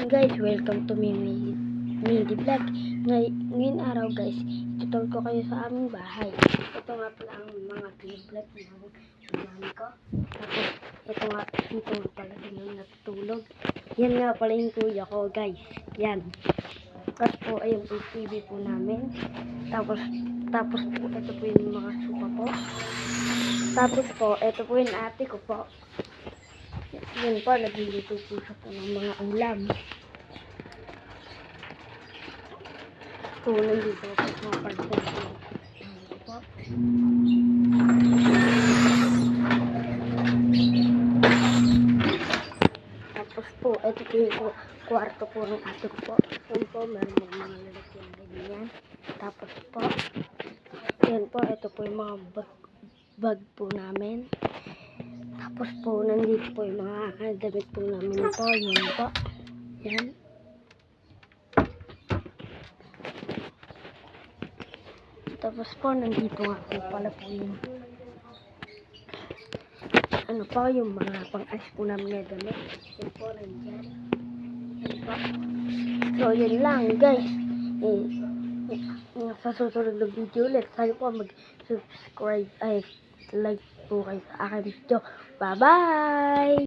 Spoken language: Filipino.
Guys, welcome to Mimi Vlog. Ngayon araw guys, tutor ko kayo sa aming bahay. Ito nga pala ang mga vlog ng mami ko. Tapos ito nga, dito nga pala sila natutulog. Yan nga pala yung kuya ko guys. Yan. Tapos po, ayun po yung TV po namin. Tapos po, ito po yung mga suka po. Tapos po, ito po yung ate ko po. Yan po, nagluluto po siya po ng mga ulam. So, nandito po mga parcel po. Tapos po, ito po yung kwarto po ng ate ko po. Yan po, meron mga lalagyan na ganyan. Tapos po, yan po, ito po yung mga bag po namin. Tapos po, nandito po yung mga damit po namin po. Yan po. Yan. Tapos po, nandito nga po pala po yung ano po, yung mga pang-alis po namin na damit. Yan po, nandiyan. Yan po. So, yun lang guys. Sa susunod na video ulit, sana po mag-subscribe, like po kayo sa aking video. Bye-bye!